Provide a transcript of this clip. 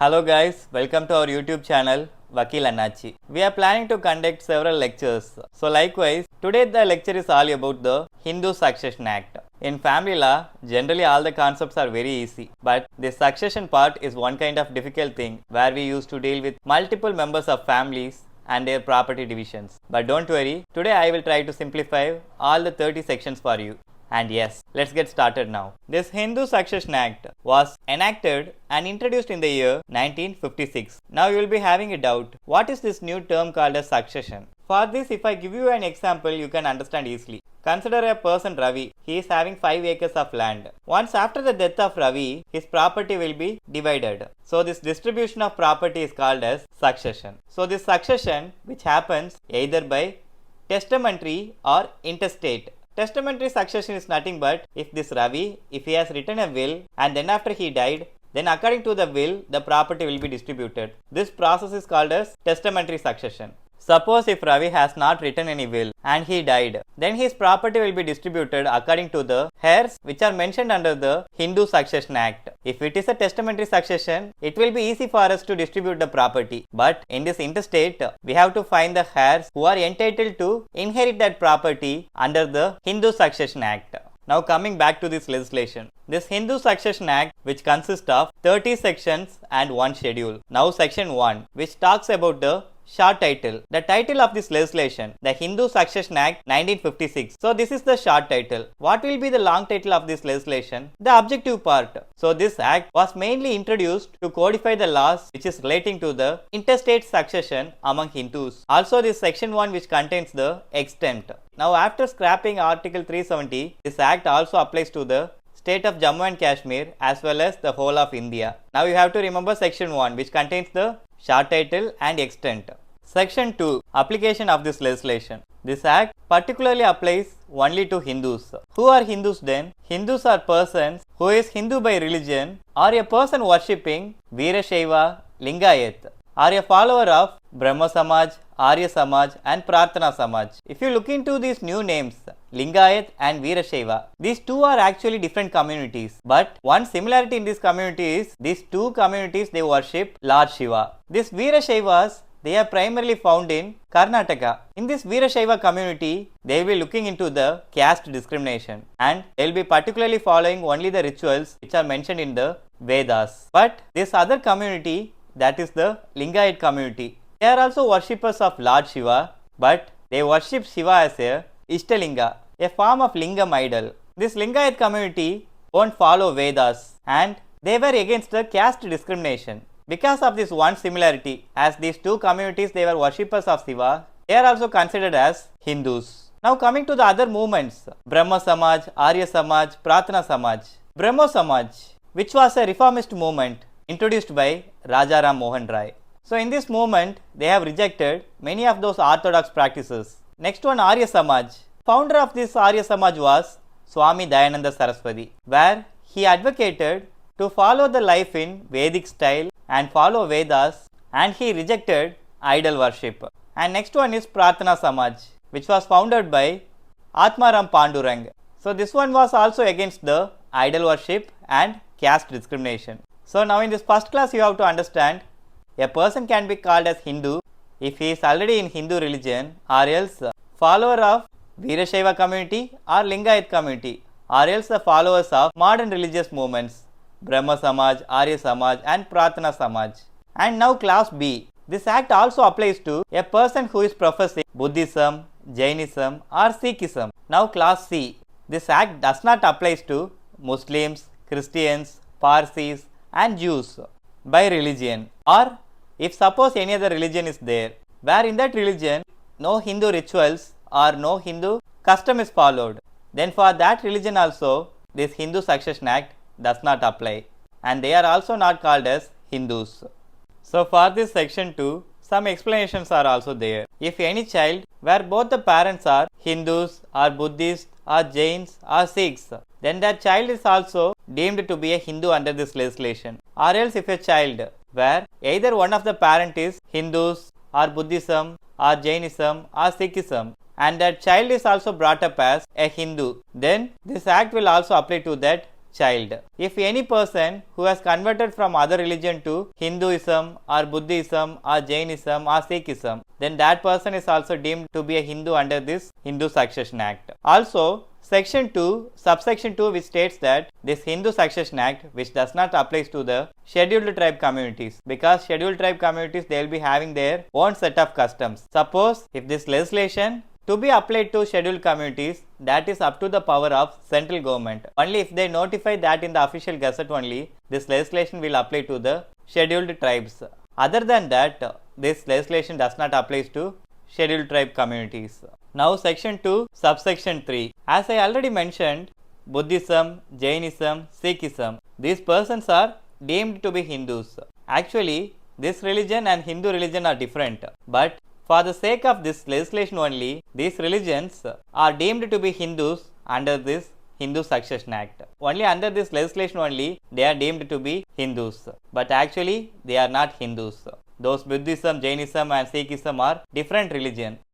Hello guys, welcome to our YouTube channel Vakil Annachi. We are planning to conduct several lectures. So likewise, today the lecture is all about the Hindu Succession Act. In family law, generally all the concepts are very easy, but the succession part is one kind of difficult thing where we used to deal with multiple members of families and their property divisions. But don't worry, today I will try to simplify all the 30 sections for you. And yes, let's get started now. This Hindu Succession Act was enacted and introduced in the year 1956. Now you will be having a doubt, what is this new term called as succession? For this, if I give you an example, you can understand easily. Consider a person Ravi. He is having 5 acres of land. Once after the death of Ravi, his property will be divided. So this distribution of property is called as succession. So this succession, which happens either by testamentary or intestate. Testamentary succession is nothing but if this Ravi, if he has written a will and then after he died, then according to the will, the property will be distributed. This process is called as testamentary succession. Suppose if Ravi has not written any will and he died, then his property will be distributed according to the heirs which are mentioned under the Hindu Succession Act. If it is a testamentary succession, it will be easy for us to distribute the property. But in this intestate, we have to find the heirs who are entitled to inherit that property under the Hindu Succession Act. Now coming back to this legislation. This Hindu Succession Act, which consists of 30 sections and one schedule. Now section 1, which talks about the short title. The title of this legislation, the Hindu Succession Act 1956. So this is the short title. What will be the long title of this legislation? The objective part. So this act was mainly introduced to codify the laws which is relating to the intestate succession among Hindus. Also this section 1 which contains the extent. Now after scrapping article 370, this act also applies to the state of Jammu and Kashmir as well as the whole of India. Now you have to remember section 1 which contains the short title and extent. Section 2, application of this legislation. This act particularly applies only to Hindus. Who are Hindus then? Hindus are persons who is Hindu by religion or a person worshipping Veerashaiva, Lingayat, or a follower of Brahma Samaj, Arya Samaj and Prarthana Samaj. If you look into these new names, Lingayat and Veerashaiva, these two are actually different communities. But one similarity in this community is these two communities they worship Lord Shiva. These Veerashaivas, they are primarily found in Karnataka. In this Veerashaiva community, they will be looking into the caste discrimination and they will be particularly following only the rituals which are mentioned in the Vedas. But this other community, that is the Lingayat community, they are also worshippers of Lord Shiva, but they worship Shiva as a Ishtalinga, a form of Lingam idol. This Lingayat community won't follow Vedas and they were against the caste discrimination. Because of this one similarity, as these two communities they were worshippers of Shiva, they are also considered as Hindus. Now coming to the other movements, Brahma Samaj, Arya Samaj, Prarthana Samaj. Brahmo Samaj, which was a reformist movement introduced by Raja Ram Mohan Rai. So in this movement, they have rejected many of those orthodox practices. Next one, Arya Samaj. Founder of this Arya Samaj was Swami Dayananda Saraswati, where he advocated to follow the life in Vedic style and follow Vedas, and he rejected idol worship. And next one is Prarthana Samaj, which was founded by Atmaram Pandurang. So this one was also against the idol worship and caste discrimination. So now in this first class you have to understand, a person can be called as Hindu if he is already in Hindu religion or else follower of Veerashaiva community or Lingayat community or else the followers of modern religious movements Brahma Samaj, Arya Samaj and Prarthana Samaj. And now class B. This act also applies to a person who is professing Buddhism, Jainism or Sikhism. Now class C. This act does not apply to Muslims, Christians, Parsis and Jews by religion, or if suppose any other religion is there, where in that religion no Hindu rituals or no Hindu custom is followed, then for that religion also this Hindu Succession Act does not apply and they are also not called as Hindus. So for this section 2, some explanations are also there. If any child where both the parents are Hindus or Buddhists or Jains or Sikhs, then that child is also deemed to be a Hindu under this legislation. Or else if a child where either one of the parent is Hindus or Buddhism or Jainism or Sikhism and that child is also brought up as a Hindu, then this act will also apply to that child. If any person who has converted from other religion to Hinduism or Buddhism or Jainism or Sikhism, then that person is also deemed to be a Hindu under this Hindu Succession Act. Also, Section 2, subsection 2, which states that this Hindu Succession Act, which does not apply to the scheduled tribe communities, because scheduled tribe communities, they will be having their own set of customs. Suppose if this legislation to be applied to scheduled communities, that is up to the power of central government. Only if they notify that in the official gazette only, this legislation will apply to the scheduled tribes. Other than that, this legislation does not apply to scheduled tribe communities. Now section 2, subsection 3. As I already mentioned, Buddhism, Jainism, Sikhism, these persons are deemed to be Hindus. Actually, this religion and Hindu religion are different, but for the sake of this legislation only, these religions are deemed to be Hindus under this Hindu Succession Act. Only under this legislation only, they are deemed to be Hindus, but actually they are not Hindus. Those Buddhism, Jainism and Sikhism are different religion.